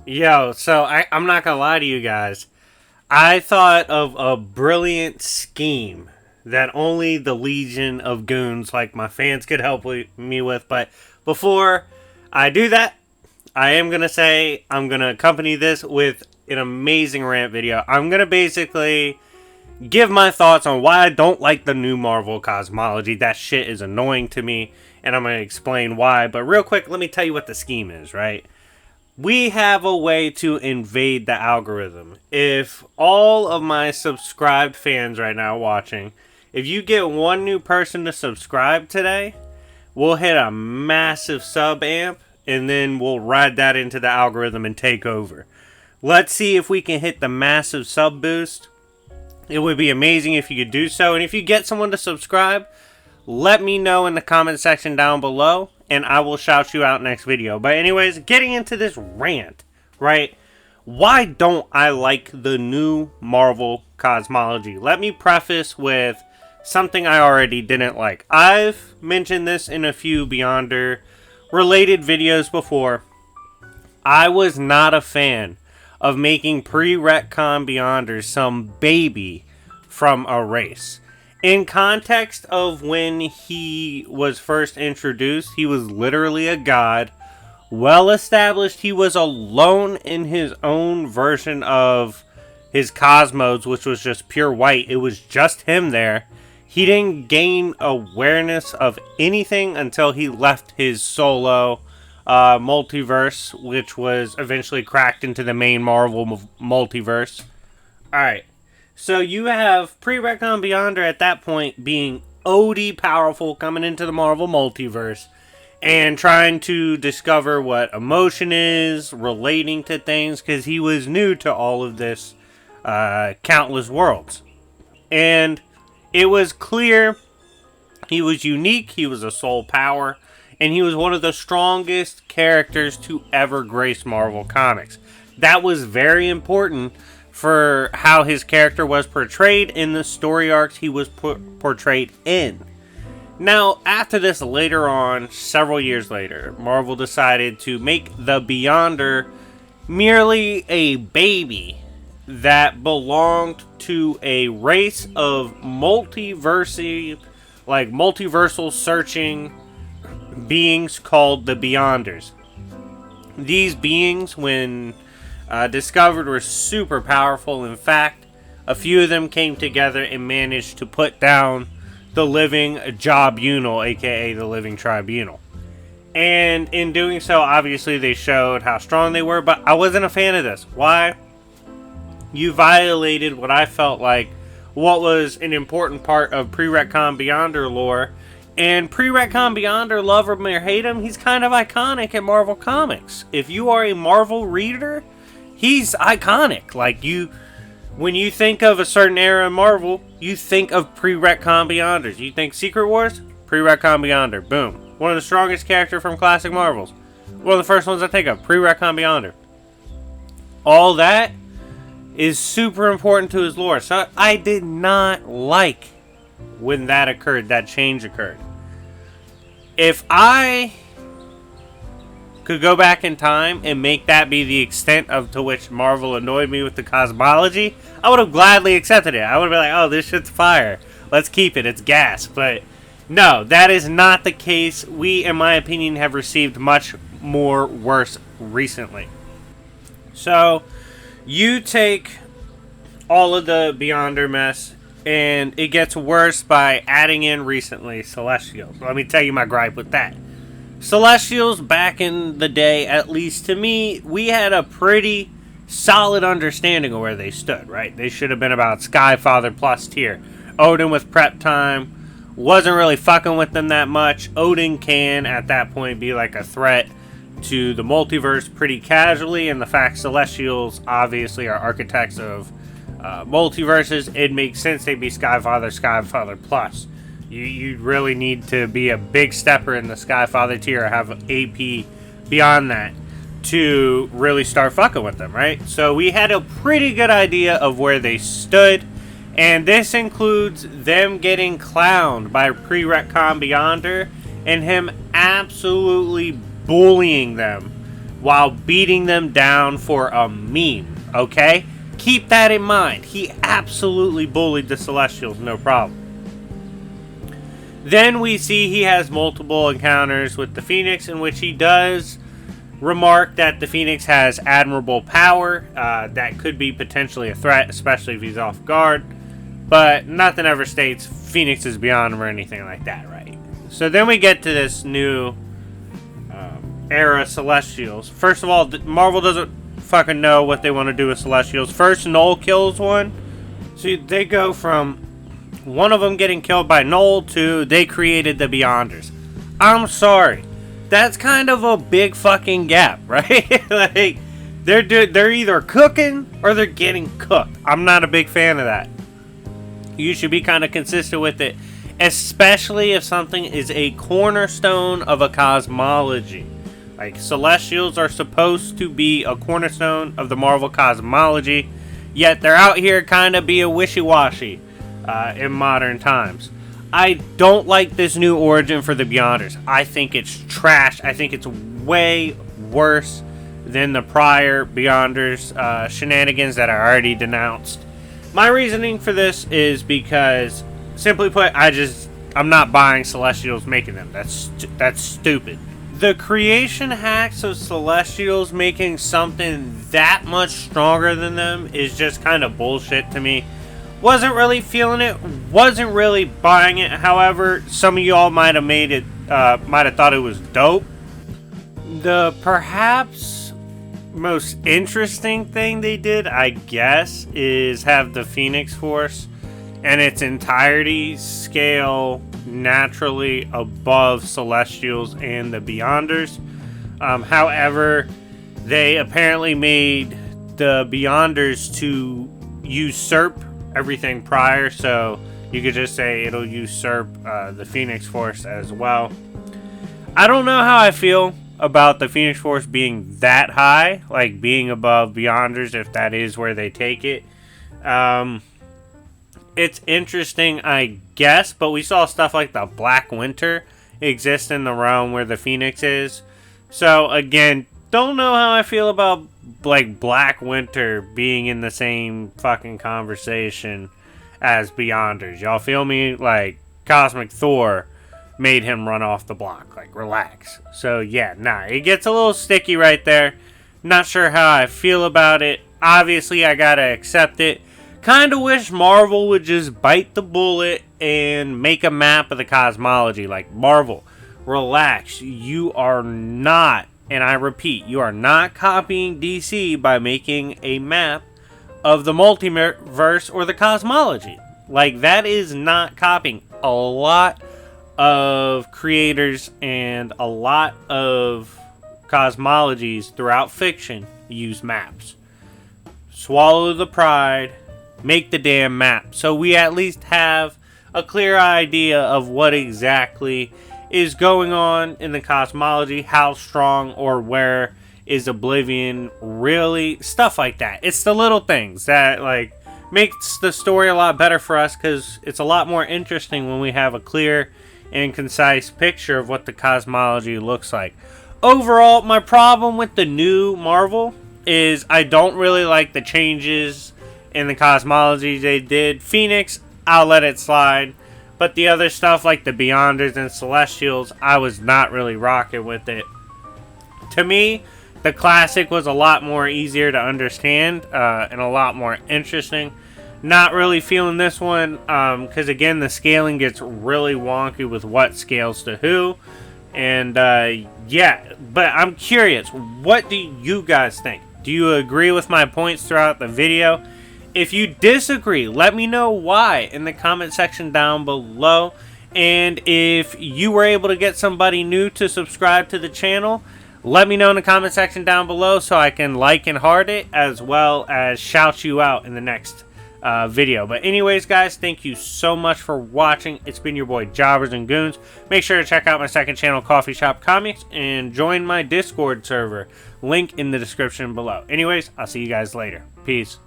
Yo, so I'm not gonna lie to you guys. I thought of a brilliant scheme that only the Legion of Goons, like my fans, could help me with. But before I do that, I am gonna say I'm gonna accompany this with an amazing rant video. I'm gonna basically give my thoughts on why I don't like the new Marvel Cosmology. That shit is annoying to me, and I'm gonna explain why. But real quick, let me tell you what the scheme is, right? We have a way to invade the algorithm. If all of my subscribed fans right now watching, if you get one new person to subscribe today, we'll hit a massive sub amp and then we'll ride that into the algorithm and take over. Let's see if we can hit the massive sub boost. It would be amazing if you could do so. And if you get someone to subscribe, let me know in the comment section down below, and I will shout you out next video. But anyways, getting into this rant, right? Why don't I like the new Marvel Cosmology? Let me preface with something I already didn't like. I've mentioned this in a few Beyonder related videos before. I was not a fan of making pre-retcon Beyonders some baby from a race. In context of when he was first introduced, he was literally a god. Well established, he was alone in his own version of his cosmos, which was just pure white. It was just him there. He didn't gain awareness of anything until he left his solo multiverse, which was eventually cracked into the main Marvel multiverse. Alright. So you have pre-retcon Beyonder at that point being OD powerful coming into the Marvel multiverse and trying to discover what emotion is, relating to things, because he was new to all of this countless worlds. And it was clear he was unique, he was a soul power, and he was one of the strongest characters to ever grace Marvel Comics. That was very important for how his character was portrayed in the story arcs he was portrayed in. Now, after this, later on, several years later, Marvel decided to make the Beyonder merely a baby that belonged to a race of multiversal searching beings called the Beyonders. These beings, when discovered, were super powerful. In fact, a few of them came together and managed to put down the Living Tribunal, aka the Living Tribunal. And in doing so, obviously they showed how strong they were, but I wasn't a fan of this. Why? You violated what I felt like what was an important part of pre-retcon Beyonder lore. And pre-retcon Beyonder, love him or hate him, he's kind of iconic in Marvel Comics. If you are a Marvel reader, he's iconic. Like, when you think of a certain era in Marvel, you think of pre-retcon Beyonders. You think Secret Wars? Pre-retcon Beyonder. Boom. One of the strongest characters from classic Marvels. One of the first ones I think of. Pre-retcon Beyonder. All that is super important to his lore. So I did not like when that occurred, that change occurred. If I could go back in time and make that be the extent of to which Marvel annoyed me with the cosmology, I would have gladly accepted it. I would have been like, oh, this shit's fire. Let's keep it. It's gas. But no, that is not the case. We, in my opinion, have received much more worse recently. So, you take all of the Beyonder mess, and it gets worse by adding in recently Celestials. Let me tell you my gripe with that. Celestials, back in the day, at least to me, we had a pretty solid understanding of where they stood, right? They should have been about Skyfather plus tier. Odin with prep time wasn't really fucking with them that much. Odin can, at that point, be like a threat to the multiverse pretty casually, and the fact Celestials obviously are architects of multiverses, it makes sense they'd be Skyfather plus. You really need to be a big stepper in the Skyfather tier or have AP beyond that to really start fucking with them, right? So we had a pretty good idea of where they stood, and this includes them getting clowned by pre-retcon Beyonder and him absolutely bullying them while beating them down for a meme, okay? Keep that in mind. He absolutely bullied the Celestials, no problem. Then we see he has multiple encounters with the Phoenix in which he does remark that the Phoenix has admirable power that could be potentially a threat, especially if he's off guard. But nothing ever states Phoenix is beyond him or anything like that, right? So then we get to this new era Celestials. First of all, Marvel doesn't fucking know what they want to do with Celestials. First, Null kills one. So they go from one of them getting killed by Null to they created the Beyonders. I'm sorry. That's kind of a big fucking gap, right? Like, they're either cooking or they're getting cooked. I'm not a big fan of that. You should be kind of consistent with it, especially if something is a cornerstone of a cosmology. Like, Celestials are supposed to be a cornerstone of the Marvel cosmology, yet they're out here kind of being wishy-washy in modern times. I don't like this new origin for the Beyonders. I think it's trash. I think it's way worse than the prior Beyonders shenanigans that I already denounced. My reasoning for this is because, simply put, I'm not buying Celestials making them. That's stupid. The creation hacks of Celestials making something that much stronger than them is just kind of bullshit to me. Wasn't really feeling it. Wasn't really buying it. However, some of y'all might have thought it was dope. The perhaps most interesting thing they did, I guess, is have the Phoenix Force and its entirety scale naturally above Celestials and the Beyonders. However, they apparently made the Beyonders to usurp everything prior, so you could just say it'll usurp the Phoenix Force as well. I don't know how I feel about the Phoenix Force being that high, like being above Beyonders, if that is where they take it. It's interesting, I guess, but we saw stuff like the Black Winter exist in the realm where the Phoenix is. So again, don't know how I feel about like Black Winter being in the same fucking conversation as Beyonders. Y'all feel me? Like, Cosmic Thor made him run off the block. Like, relax. So yeah, it gets a little sticky right there. Not sure how I feel about it. Obviously, I gotta accept it. Kinda wish Marvel would just bite the bullet and make a map of the cosmology. Like, Marvel, relax. You are not, and I repeat, you are not copying DC by making a map of the multiverse or the cosmology. Like, that is not copying. A lot of creators and a lot of cosmologies throughout fiction use maps. Swallow the pride, make the damn map, so we at least have a clear idea of what exactly is going on in the cosmology, how strong or where is Oblivion really, stuff like that. It's the little things that like makes the story a lot better for us, because it's a lot more interesting when we have a clear and concise picture of what the cosmology looks like. Overall, my problem with the new Marvel is I don't really like the changes in the cosmology they did. Phoenix, I'll let it slide. But the other stuff like the Beyonders and Celestials, I was not really rocking with it. To me, the classic was a lot more easier to understand and a lot more interesting. Not really feeling this one because, again, the scaling gets really wonky with what scales to who. And, yeah, but I'm curious, what do you guys think? Do you agree with my points throughout the video? If you disagree, let me know why in the comment section down below. And if you were able to get somebody new to subscribe to the channel, let me know in the comment section down below so I can like and heart it, as well as shout you out in the next video. But anyways, guys, thank you so much for watching. It's been your boy Jobbers and Goons. Make sure to check out my second channel, Coffee Shop Comics, and join my Discord server. Link in the description below. Anyways, I'll see you guys later. Peace.